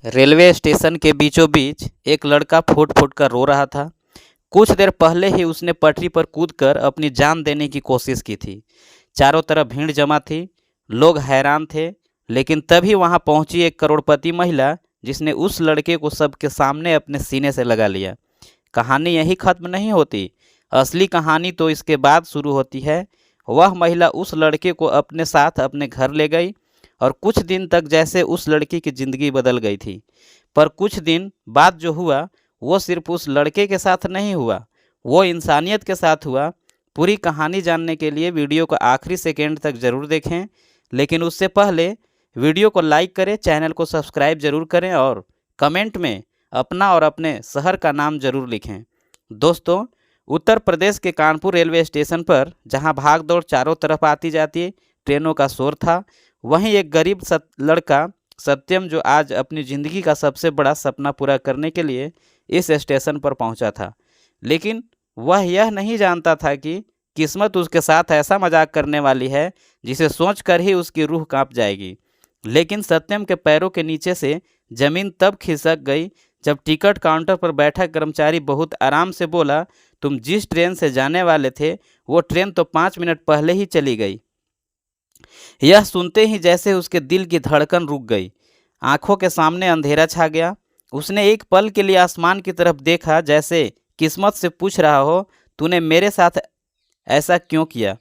Railway station के बीचों बीच एक लड़का फुट फुट कर रो रहा था। कुछ देर पहले ही उसने पटरी पर कूदकर अपनी जान देने की कोशिश की थी। चारों तरफ भीड़ जमा थी, लोग हैरान थे। लेकिन तभी वहां पहुंची एक करोड़पति महिला, जिसने उस लड़के को सबके सामने अपने सीने से लगा लिया। कहानी यही खत्म नहीं होती, असली कहानी तो इसके बाद शुरू होती है। वह महिला उस लड़के को अपने साथ अपने घर ले गई और कुछ दिन तक जैसे उस लड़की की ज़िंदगी बदल गई थी। पर कुछ दिन बाद जो हुआ वो सिर्फ उस लड़के के साथ नहीं हुआ, वो इंसानियत के साथ हुआ। पूरी कहानी जानने के लिए वीडियो को आखिरी सेकेंड तक ज़रूर देखें। लेकिन उससे पहले वीडियो को लाइक करें, चैनल को सब्सक्राइब जरूर करें और कमेंट में अपना और अपने शहर का नाम जरूर लिखें। दोस्तों, उत्तर प्रदेश के कानपुर रेलवे स्टेशन पर जहां भाग दौड़ चारों तरफ आती जाती ट्रेनों का शोर था, वहीं एक गरीब लड़का सत्यम, जो आज अपनी ज़िंदगी का सबसे बड़ा सपना पूरा करने के लिए इस स्टेशन पर पहुंचा था। लेकिन वह यह नहीं जानता था कि किस्मत उसके साथ ऐसा मजाक करने वाली है जिसे सोचकर ही उसकी रूह कांप जाएगी। लेकिन सत्यम के पैरों के नीचे से जमीन तब खिसक गई जब टिकट काउंटर पर बैठा कर्मचारी बहुत आराम से बोला, तुम जिस ट्रेन से जाने वाले थे वो ट्रेन तो 5 मिनट पहले ही चली गई। यह सुनते ही जैसे उसके दिल की धड़कन रुक गई, आंखों के सामने अंधेरा छा गया। उसने एक पल के लिए आसमान की तरफ देखा, जैसे किस्मत से पूछ रहा हो, तूने मेरे साथ ऐसा क्यों किया।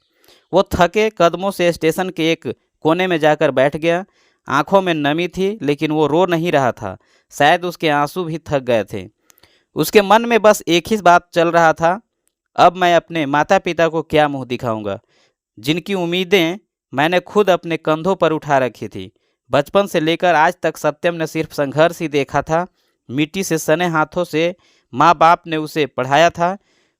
वो थके कदमों से स्टेशन के एक कोने में जाकर बैठ गया। आंखों में नमी थी, लेकिन वो रो नहीं रहा था। शायद उसके आंसू भी थक गए थे। उसके मन में बस एक ही बात चल रहा था, अब मैं अपने माता पिता को क्या मुंह दिखाऊंगा, जिनकी उम्मीदें मैंने खुद अपने कंधों पर उठा रखी थी। बचपन से लेकर आज तक सत्यम ने सिर्फ संघर्ष ही देखा था। मिट्टी से सने हाथों से माँ बाप ने उसे पढ़ाया था,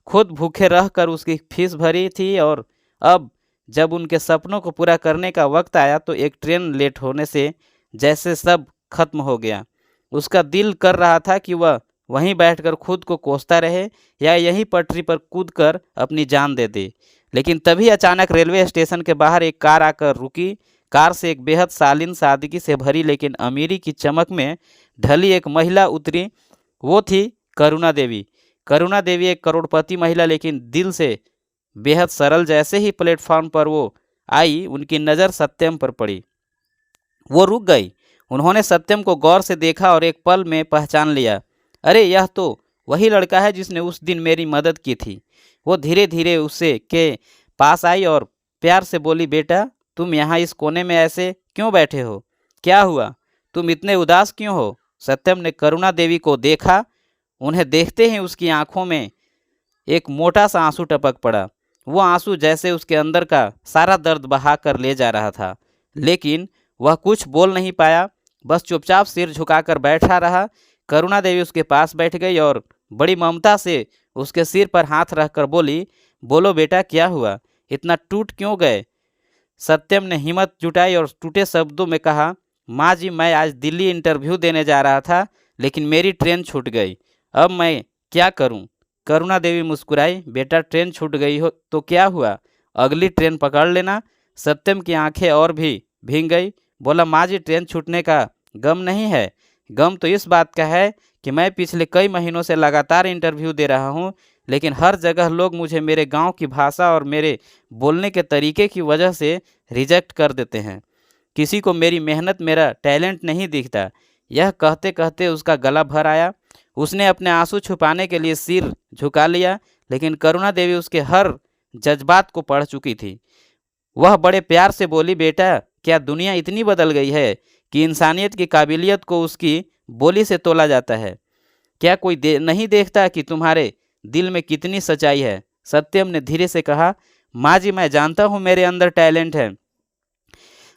खुद भूखे रहकर उसकी फीस भरी थी, और अब जब उनके सपनों को पूरा करने का वक्त आया तो एक ट्रेन लेट होने से जैसे सब खत्म हो गया। उसका दिल कर रहा था कि वह वहीं बैठकर खुद को कोसता रहे या यहीं पटरी पर कूदकर अपनी जान दे दे। लेकिन तभी अचानक रेलवे स्टेशन के बाहर एक कार आकर रुकी। कार से एक बेहद शालीन, सादगी से भरी लेकिन अमीरी की चमक में ढली एक महिला उतरी। वो थी करुणा देवी। करुणा देवी एक करोड़पति महिला, लेकिन दिल से बेहद सरल। जैसे ही प्लेटफॉर्म पर वो आई, उनकी नज़र सत्यम पर पड़ी। वो रुक गई। उन्होंने सत्यम को गौर से देखा और एक पल में पहचान लिया, अरे यह तो वही लड़का है जिसने उस दिन मेरी मदद की थी। वो धीरे धीरे उससे के पास आई और प्यार से बोली, बेटा तुम यहाँ इस कोने में ऐसे क्यों बैठे हो, क्या हुआ, तुम इतने उदास क्यों हो। सत्यम ने करुणा देवी को देखा। उन्हें देखते ही उसकी आंखों में एक मोटा सा आंसू टपक पड़ा। वो आंसू जैसे उसके अंदर का सारा दर्द बहा कर ले जा रहा था। लेकिन वह कुछ बोल नहीं पाया, बस चुपचाप सिर झुकाकर बैठा रहा। करुणा देवी उसके पास बैठ गई और बड़ी ममता से उसके सिर पर हाथ रखकर बोली, बोलो बेटा क्या हुआ, इतना टूट क्यों गए। सत्यम ने हिम्मत जुटाई और टूटे शब्दों में कहा, माँ जी मैं आज दिल्ली इंटरव्यू देने जा रहा था, लेकिन मेरी ट्रेन छूट गई, अब मैं क्या करूं। करुणा देवी मुस्कुराई, बेटा ट्रेन छूट गई हो तो क्या हुआ, अगली ट्रेन पकड़ लेना। सत्यम की आंखें और भी भीग गई। बोला, माँ जी ट्रेन छूटने का गम नहीं है, गम तो इस बात का है कि मैं पिछले कई महीनों से लगातार इंटरव्यू दे रहा हूँ, लेकिन हर जगह लोग मुझे मेरे गांव की भाषा और मेरे बोलने के तरीके की वजह से रिजेक्ट कर देते हैं। किसी को मेरी मेहनत, मेरा टैलेंट नहीं दिखता। यह कहते कहते उसका गला भर आया। उसने अपने आंसू छुपाने के लिए सिर झुका लिया, लेकिन करुणा देवी उसके हर जज्बात को पढ़ चुकी थी। वह बड़े प्यार से बोली, बेटा क्या दुनिया इतनी बदल गई है कि इंसानियत की काबिलियत को उसकी बोली से तोला जाता है। क्या कोई नहीं देखता कि तुम्हारे दिल में कितनी सच्चाई है। सत्यम ने धीरे से कहा, माँ जी मैं जानता हूँ मेरे अंदर टैलेंट है,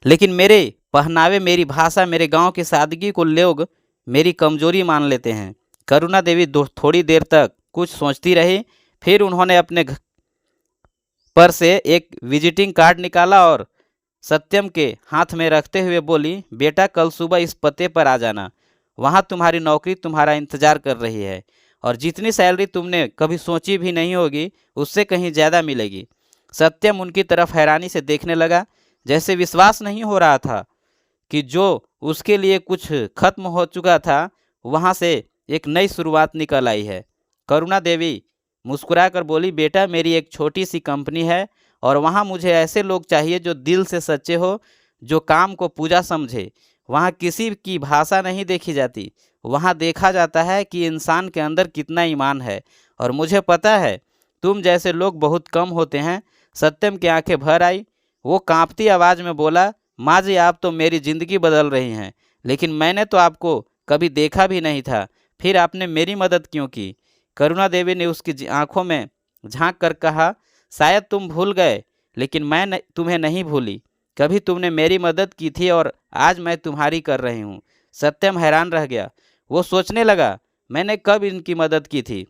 लेकिन मेरे पहनावे, मेरी भाषा, मेरे गांव की सादगी को लोग मेरी कमजोरी मान लेते हैं। करुणा देवी थोड़ी देर तक कुछ सोचती रही, फिर उन्होंने अपने पर से एक विजिटिंग कार्ड निकाला और सत्यम के हाथ में रखते हुए बोली, बेटा कल सुबह इस पते पर आ जाना, वहाँ तुम्हारी नौकरी तुम्हारा इंतजार कर रही है और जितनी सैलरी तुमने कभी सोची भी नहीं होगी उससे कहीं ज़्यादा मिलेगी। सत्यम उनकी तरफ हैरानी से देखने लगा, जैसे विश्वास नहीं हो रहा था। कि जो उसके लिए कुछ खत्म हो चुका था वहाँ से एक नई शुरुआत निकल आई है। करुणा देवी मुस्कुराकर बोली, बेटा मेरी एक छोटी सी कंपनी है और वहाँ मुझे ऐसे लोग चाहिए जो दिल से सच्चे हो, जो काम को पूजा समझे। वहाँ किसी की भाषा नहीं देखी जाती, वहाँ देखा जाता है कि इंसान के अंदर कितना ईमान है। और मुझे पता है तुम जैसे लोग बहुत कम होते हैं। सत्यम की आंखें भर आई। वो कांपती आवाज़ में बोला, माँ जी आप तो मेरी ज़िंदगी बदल रही हैं, लेकिन मैंने तो आपको कभी देखा भी नहीं था, फिर आपने मेरी मदद क्यों की? करुणा देवी ने उसकी आंखों में झांक कर कहा, शायद तुम भूल गए, लेकिन मैं तुम्हें नहीं भूली। कभी तुमने मेरी मदद की थी और आज मैं तुम्हारी कर रही हूँ। सत्यम हैरान रह गया। वो सोचने लगा, मैंने कब इनकी मदद की थी?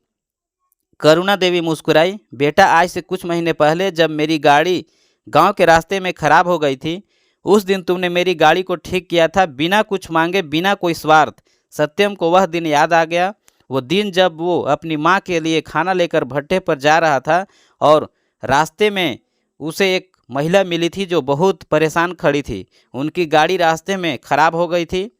करुणा देवी मुस्कुराई, बेटा आज से कुछ महीने पहले जब मेरी गाड़ी गांव के रास्ते में खराब हो गई थी, उस दिन तुमने मेरी गाड़ी को ठीक किया था, बिना कुछ मांगे, बिना कोई स्वार्थ। सत्यम को वह दिन याद आ गया, वो दिन जब वो अपनी माँ के लिए खाना लेकर भट्टे पर जा रहा था और रास्ते में उसे एक महिला मिली थी जो बहुत परेशान खड़ी थी। उनकी गाड़ी रास्ते में खराब हो गई थी।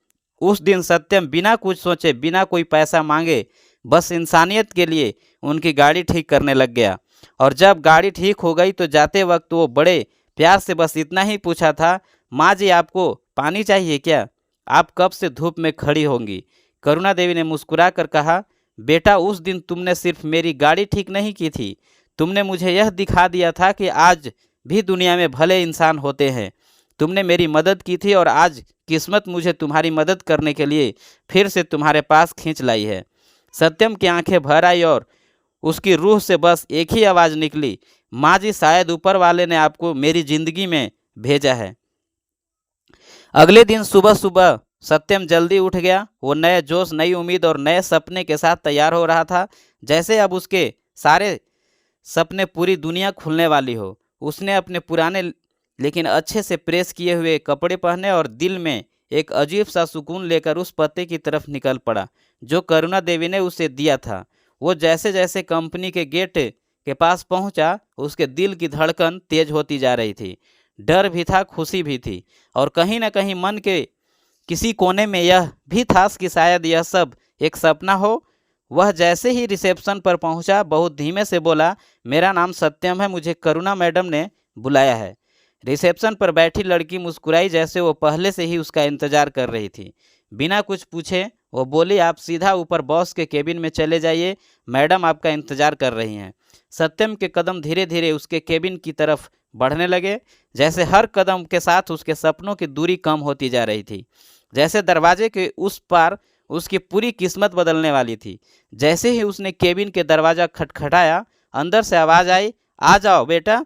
उस दिन सत्यम बिना कुछ सोचे, बिना कोई पैसा मांगे, बस इंसानियत के लिए उनकी गाड़ी ठीक करने लग गया। और जब गाड़ी ठीक हो गई तो जाते वक्त वो बड़े प्यार से बस इतना ही पूछा था, माँ जी आपको पानी चाहिए क्या? आप कब से धूप में खड़ी होंगी? करुणा देवी ने मुस्कुरा कर कहा, बेटा उस दिन तुमने सिर्फ मेरी गाड़ी ठीक नहीं की थी, तुमने मुझे यह दिखा दिया था कि आज भी दुनिया में भले इंसान होते हैं। तुमने मेरी मदद की थी और आज किस्मत मुझे तुम्हारी मदद करने के लिए फिर से तुम्हारे पास खींच लाई है। सत्यम की आंखें भर आई और उसकी रूह से बस एक ही आवाज़ निकली, माँ जी शायद ऊपर वाले ने आपको मेरी ज़िंदगी में भेजा है। अगले दिन सुबह सुबह सत्यम जल्दी उठ गया। वो नए जोश, नई उम्मीद और नए सपने के साथ तैयार हो रहा था, जैसे अब उसके सारे सपने पूरी दुनिया खुलने वाली हो। उसने अपने पुराने लेकिन अच्छे से प्रेस किए हुए कपड़े पहने और दिल में एक अजीब सा सुकून लेकर उस पते की तरफ निकल पड़ा जो करुणा देवी ने उसे दिया था। वो जैसे जैसे कंपनी के गेट के पास पहुंचा, उसके दिल की धड़कन तेज होती जा रही थी। डर भी था, खुशी भी थी, और कहीं न कहीं मन के किसी कोने में यह भी था कि शायद यह सब एक सपना हो। वह जैसे ही रिसेप्शन पर पहुंचा, बहुत धीमे से बोला, मेरा नाम सत्यम है, मुझे करुणा मैडम ने बुलाया है। रिसेप्शन पर बैठी लड़की मुस्कुराई, जैसे वो पहले से ही उसका इंतजार कर रही थी। बिना कुछ पूछे वो बोली, आप सीधा ऊपर बॉस के केबिन में चले जाइए, मैडम आपका इंतजार कर रही हैं। सत्यम के कदम धीरे धीरे उसके केबिन की तरफ बढ़ने लगे, जैसे हर कदम के साथ उसके सपनों की दूरी कम होती जा रही थी, जैसे दरवाजे के उस पार उसकी पूरी किस्मत बदलने वाली थी। जैसे ही उसने केबिन के दरवाज़ा खटखटाया, अंदर से आवाज़ आई, आ जाओ बेटा।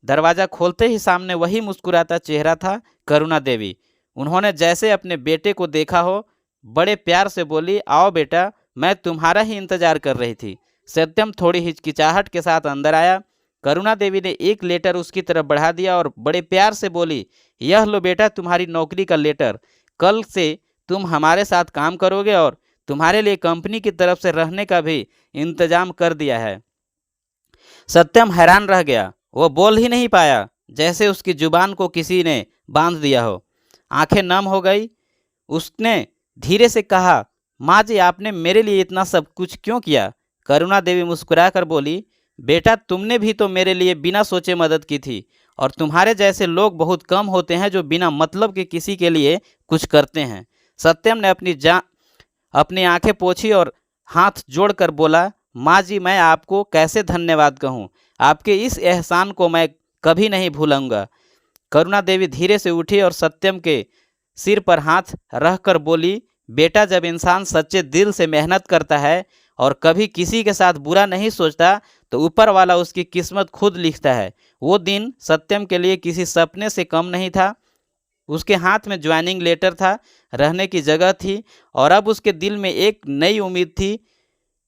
दरवाज़ा खोलते ही सामने वही मुस्कुराता चेहरा था, करुणा देवी। उन्होंने जैसे अपने बेटे को देखा हो, बड़े प्यार से बोली, आओ बेटा, मैं तुम्हारा ही इंतजार कर रही थी। सत्यम थोड़ी हिचकिचाहट के साथ अंदर आया। करुणा देवी ने एक लेटर उसकी तरफ बढ़ा दिया और बड़े प्यार से बोली, यह लो बेटा तुम्हारी नौकरी का लेटर। कल से तुम हमारे साथ काम करोगे और तुम्हारे लिए कंपनी की तरफ से रहने का भी इंतजाम कर दिया है। सत्यम हैरान रह गया। वो बोल ही नहीं पाया, जैसे उसकी जुबान को किसी ने बांध दिया हो। आंखें नम हो गई। उसने धीरे से कहा, माँ जी आपने मेरे लिए इतना सब कुछ क्यों किया? करुणा देवी मुस्कुराकर बोली, बेटा तुमने भी तो मेरे लिए बिना सोचे मदद की थी, और तुम्हारे जैसे लोग बहुत कम होते हैं जो बिना मतलब के किसी के लिए कुछ करते हैं। सत्यम ने अपनी आंखें पोंछी और हाथ जोड़कर बोला, माँ जी मैं आपको कैसे धन्यवाद कहूँ, आपके इस एहसान को मैं कभी नहीं भूलूंगा। करुणा देवी धीरे से उठी और सत्यम के सिर पर हाथ रखकर बोली, बेटा जब इंसान सच्चे दिल से मेहनत करता है और कभी किसी के साथ बुरा नहीं सोचता, तो ऊपर वाला उसकी किस्मत खुद लिखता है। वो दिन सत्यम के लिए किसी सपने से कम नहीं था। उसके हाथ में ज्वाइनिंग लेटर था, रहने की जगह थी, और अब उसके दिल में एक नई उम्मीद थी।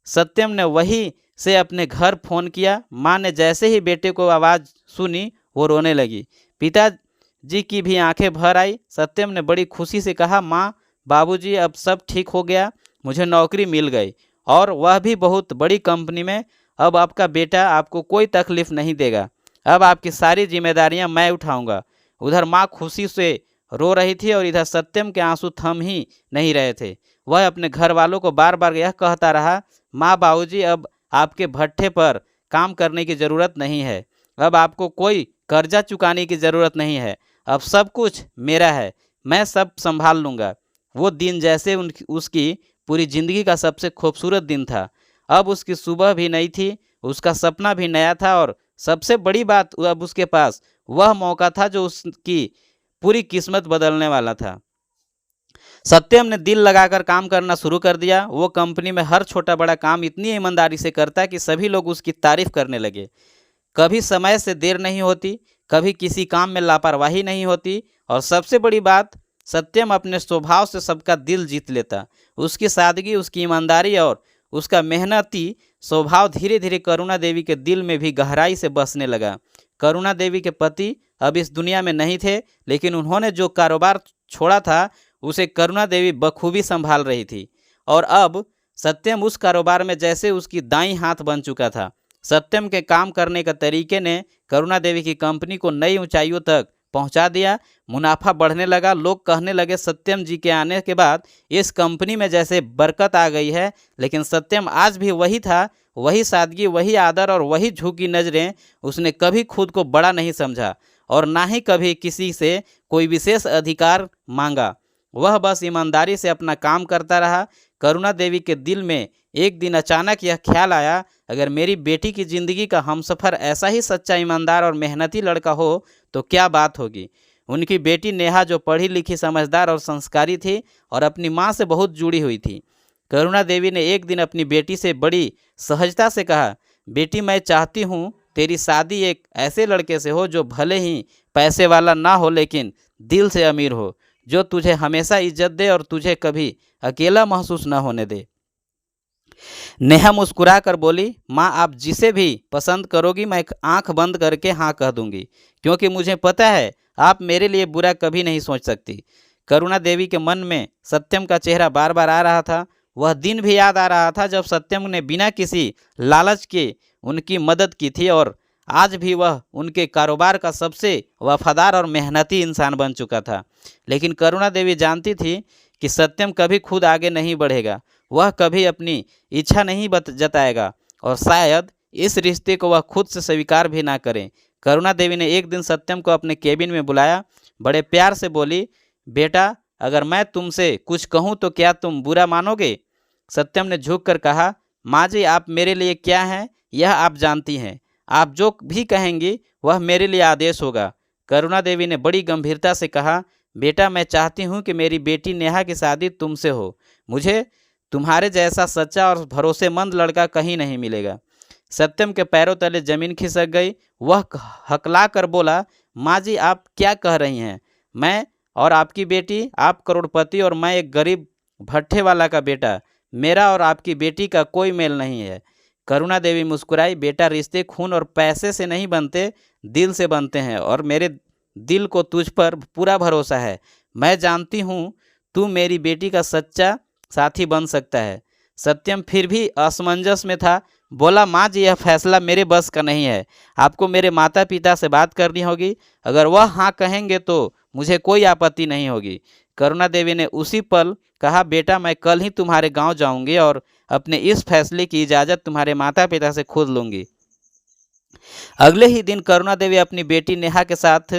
सत्यम ने वही से अपने घर फ़ोन किया। माँ ने जैसे ही बेटे को आवाज़ सुनी, वो रोने लगी। पिताजी की भी आंखें भर आई। सत्यम ने बड़ी खुशी से कहा, माँ बाबूजी अब सब ठीक हो गया, मुझे नौकरी मिल गई, और वह भी बहुत बड़ी कंपनी में। अब आपका बेटा आपको कोई तकलीफ़ नहीं देगा, अब आपकी सारी जिम्मेदारियां मैं उठाऊंगा। उधर माँ खुशी से रो रही थी और इधर सत्यम के आंसू थम ही नहीं रहे थे। वह अपने घर वालों को बार बार यह कहता रहा, माँ बाबूजी, अब आपके भट्ठे पर काम करने की ज़रूरत नहीं है, अब आपको कोई कर्जा चुकाने की ज़रूरत नहीं है, अब सब कुछ मेरा है, मैं सब संभाल लूँगा। वो दिन जैसे उसकी पूरी ज़िंदगी का सबसे खूबसूरत दिन था। अब उसकी सुबह भी नई थी, उसका सपना भी नया था और सबसे बड़ी बात, अब उसके पास वह मौका था जो उसकी पूरी किस्मत बदलने वाला था। सत्यम ने दिल लगाकर काम करना शुरू कर दिया। वो कंपनी में हर छोटा बड़ा काम इतनी ईमानदारी से करता कि सभी लोग उसकी तारीफ करने लगे। कभी समय से देर नहीं होती, कभी किसी काम में लापरवाही नहीं होती और सबसे बड़ी बात, सत्यम अपने स्वभाव से सबका दिल जीत लेता। उसकी सादगी, उसकी ईमानदारी और उसका मेहनती स्वभाव धीरे धीरे करुणा देवी के दिल में भी गहराई से बसने लगा। करुणा देवी के पति अब इस दुनिया में नहीं थे, लेकिन उन्होंने जो कारोबार छोड़ा था उसे करुणा देवी बखूबी संभाल रही थी और अब सत्यम उस कारोबार में जैसे उसकी दाईं हाथ बन चुका था। सत्यम के काम करने का तरीके ने करुणा देवी की कंपनी को नई ऊंचाइयों तक पहुंचा दिया। मुनाफा बढ़ने लगा। लोग कहने लगे, सत्यम जी के आने के बाद इस कंपनी में जैसे बरकत आ गई है। लेकिन सत्यम आज भी वही था, वही सादगी, वही आदर और वही झुकी नज़रें। उसने कभी खुद को बड़ा नहीं समझा और ना ही कभी किसी से कोई विशेष अधिकार मांगा। वह बस ईमानदारी से अपना काम करता रहा। करुणा देवी के दिल में एक दिन अचानक यह ख्याल आया, अगर मेरी बेटी की ज़िंदगी का हमसफ़र ऐसा ही सच्चा, ईमानदार और मेहनती लड़का हो तो क्या बात होगी। उनकी बेटी नेहा जो पढ़ी लिखी, समझदार और संस्कारी थी और अपनी माँ से बहुत जुड़ी हुई थी। करुणा देवी ने एक दिन अपनी बेटी से बड़ी सहजता से कहा, बेटी, मैं चाहती हूँ तेरी शादी एक ऐसे लड़के से हो जो भले ही पैसे वाला ना हो लेकिन दिल से अमीर हो, जो तुझे हमेशा इज्जत दे और तुझे कभी अकेला महसूस न होने दे। नेहा मुस्कुरा कर बोली, माँ, आप जिसे भी पसंद करोगी मैं आंख बंद करके हाँ कह दूंगी, क्योंकि मुझे पता है आप मेरे लिए बुरा कभी नहीं सोच सकती। करुणा देवी के मन में सत्यम का चेहरा बार बार आ रहा था। वह दिन भी याद आ रहा था जब सत्यम ने बिना किसी लालच के उनकी मदद की थी और आज भी वह उनके कारोबार का सबसे वफादार और मेहनती इंसान बन चुका था। लेकिन करुणा देवी जानती थी कि सत्यम कभी खुद आगे नहीं बढ़ेगा, वह कभी अपनी इच्छा नहीं जताएगा और शायद इस रिश्ते को वह खुद से स्वीकार भी ना करें। करुणा देवी ने एक दिन सत्यम को अपने केबिन में बुलाया, बड़े प्यार से बोली, बेटा, अगर मैं तुमसे कुछ कहूँ तो क्या तुम बुरा मानोगे? सत्यम ने झुककर कहा, माँ जी, आप मेरे लिए क्या हैं यह आप जानती हैं, आप जो भी कहेंगी वह मेरे लिए आदेश होगा। करुणा देवी ने बड़ी गंभीरता से कहा, बेटा, मैं चाहती हूँ कि मेरी बेटी नेहा की शादी तुमसे हो। मुझे तुम्हारे जैसा सच्चा और भरोसेमंद लड़का कहीं नहीं मिलेगा। सत्यम के पैरों तले जमीन खिसक गई। वह हकला कर बोला, माँ जी, आप क्या कह रही हैं? मैं और आपकी बेटी, आप करोड़पति और मैं एक गरीब भट्ठे वाला का बेटा, मेरा और आपकी बेटी का कोई मेल नहीं है। करुणा देवी मुस्कुराई, बेटा, रिश्ते खून और पैसे से नहीं बनते, दिल से बनते हैं और मेरे दिल को तुझ पर पूरा भरोसा है। मैं जानती हूँ तू मेरी बेटी का सच्चा साथी बन सकता है। सत्यम फिर भी असमंजस में था। बोला, माँ जी, यह फैसला मेरे बस का नहीं है, आपको मेरे माता पिता से बात करनी होगी। अगर वह हाँ कहेंगे तो मुझे कोई आपत्ति नहीं होगी। करुणा देवी ने उसी पल कहा, बेटा, मैं कल ही तुम्हारे गांव जाऊंगी और अपने इस फैसले की इजाज़त तुम्हारे माता पिता से खुद लूंगी। अगले ही दिन करुणा देवी अपनी बेटी नेहा के साथ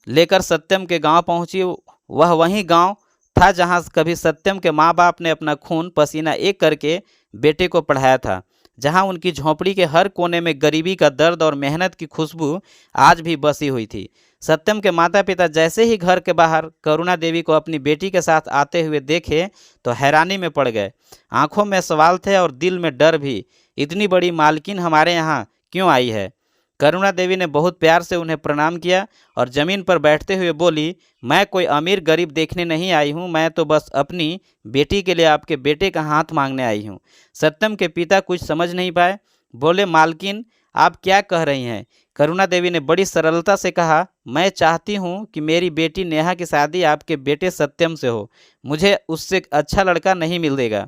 लेकर सत्यम के गांव पहुंची। वह वही गांव था जहां कभी सत्यम के माँ बाप ने अपना खून पसीना एक करके बेटे को पढ़ाया था, जहां उनकी झोंपड़ी के हर कोने में गरीबी का दर्द और मेहनत की खुशबू आज भी बसी हुई थी। सत्यम के माता पिता जैसे ही घर के बाहर करुणा देवी को अपनी बेटी के साथ आते हुए देखे तो हैरानी में पड़ गए। आंखों में सवाल थे और दिल में डर भी। इतनी बड़ी मालकिन हमारे यहाँ क्यों आई है? करुणा देवी ने बहुत प्यार से उन्हें प्रणाम किया और जमीन पर बैठते हुए बोली, मैं कोई अमीर गरीब देखने नहीं आई हूँ, मैं तो बस अपनी बेटी के लिए आपके बेटे का हाथ मांगने आई हूँ। सत्यम के पिता कुछ समझ नहीं पाए। बोले, मालकिन, आप क्या कह रही हैं? करुणा देवी ने बड़ी सरलता से कहा, मैं चाहती हूँ कि मेरी बेटी नेहा की शादी आपके बेटे सत्यम से हो। मुझे उससे अच्छा लड़का नहीं मिलेगा।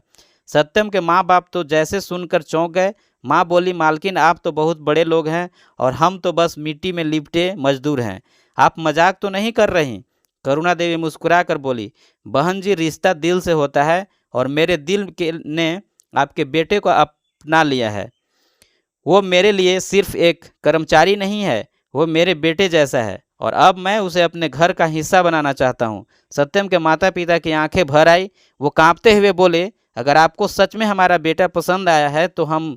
सत्यम के माँ बाप तो जैसे सुनकर चौंक गए। माँ बोली, मालकिन, आप तो बहुत बड़े लोग हैं और हम तो बस मिट्टी में लिपटे मजदूर हैं, आप मजाक तो नहीं कर रही? करुणा देवी मुस्कुराकर बोली, बहन जी, रिश्ता दिल से होता है और मेरे दिल के ने आपके बेटे को अपना लिया है। वो मेरे लिए सिर्फ एक कर्मचारी नहीं है, वो मेरे बेटे जैसा है और अब मैं उसे अपने घर का हिस्सा बनाना चाहता हूँ। सत्यम के माता पिता की आंखें भर आई। वो कांपते हुए बोले, अगर आपको सच में हमारा बेटा पसंद आया है तो हम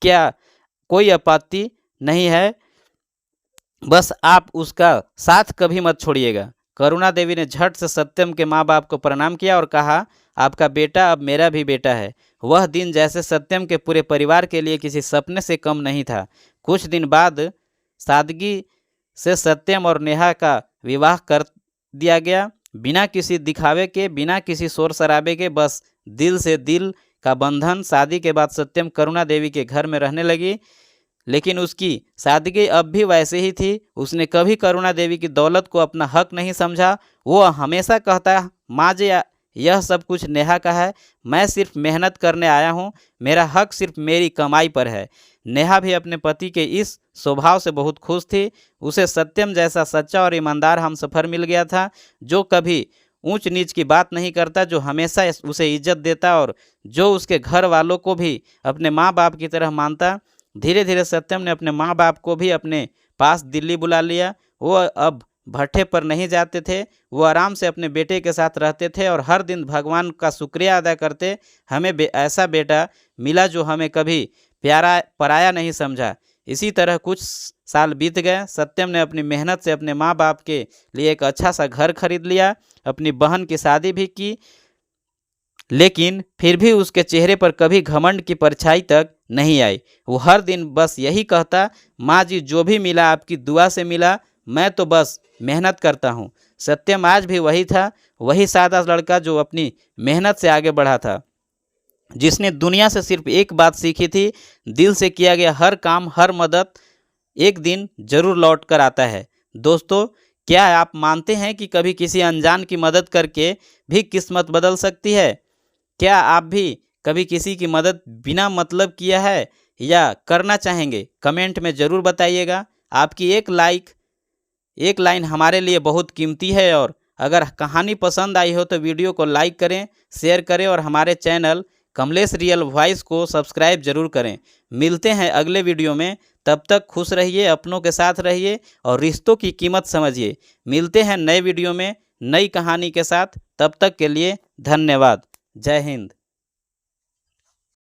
क्या कोई आपत्ति नहीं है, बस आप उसका साथ कभी मत छोड़िएगा। करुणा देवी ने झट से सत्यम के माँ बाप को प्रणाम किया और कहा, आपका बेटा अब मेरा भी बेटा है। वह दिन जैसे सत्यम के पूरे परिवार के लिए किसी सपने से कम नहीं था। कुछ दिन बाद सादगी से सत्यम और नेहा का विवाह कर दिया गया, बिना किसी दिखावे के, बिना किसी शोर शराबे के, बस दिल से दिल का बंधन। शादी के बाद सत्यम करुणा देवी के घर में रहने लगी, लेकिन उसकी सादगी अब भी वैसे ही थी। उसने कभी करुणा देवी की दौलत को अपना हक नहीं समझा। वो हमेशा कहता, माँ जी, यह सब कुछ नेहा का है, मैं सिर्फ मेहनत करने आया हूँ, मेरा हक सिर्फ मेरी कमाई पर है। नेहा भी अपने पति के इस स्वभाव से बहुत खुश थी। उसे सत्यम जैसा सच्चा और ईमानदार हमसफर मिल गया था, जो कभी ऊंच नीच की बात नहीं करता, जो हमेशा उसे इज्जत देता और जो उसके घर वालों को भी अपने माँ बाप की तरह मानता। धीरे धीरे सत्यम ने अपने माँ बाप को भी अपने पास दिल्ली बुला लिया। वो अब भट्ठे पर नहीं जाते थे, वो आराम से अपने बेटे के साथ रहते थे और हर दिन भगवान का शुक्रिया अदा करते, हमें ऐसा बेटा मिला जो हमें कभी प्यारा पराया नहीं समझा। इसी तरह कुछ साल बीत गए। सत्यम ने अपनी मेहनत से अपने माँ बाप के लिए एक अच्छा सा घर खरीद लिया, अपनी बहन की शादी भी की, लेकिन फिर भी उसके चेहरे पर कभी घमंड की परछाई तक नहीं आई। वो हर दिन बस यही कहता, माँ जी, जो भी मिला आपकी दुआ से मिला, मैं तो बस मेहनत करता हूँ। सत्यम आज भी वही था, वही सादा लड़का जो अपनी मेहनत से आगे बढ़ा था, जिसने दुनिया से सिर्फ एक बात सीखी थी, दिल से किया गया हर काम, हर मदद एक दिन जरूर लौट कर आता है। दोस्तों, क्या आप मानते हैं कि कभी किसी अनजान की मदद करके भी किस्मत बदल सकती है? क्या आप भी कभी किसी की मदद बिना मतलब किया है या करना चाहेंगे? कमेंट में ज़रूर बताइएगा। आपकी एक लाइन हमारे लिए बहुत कीमती है और अगर कहानी पसंद आई हो तो वीडियो को लाइक करें, शेयर करें और हमारे चैनल कमलेश रियल वॉइस को सब्सक्राइब जरूर करें। मिलते हैं अगले वीडियो में, तब तक खुश रहिए, अपनों के साथ रहिए और रिश्तों की कीमत समझिए। मिलते हैं नए वीडियो में नई कहानी के साथ, तब तक के लिए धन्यवाद। जय हिंद।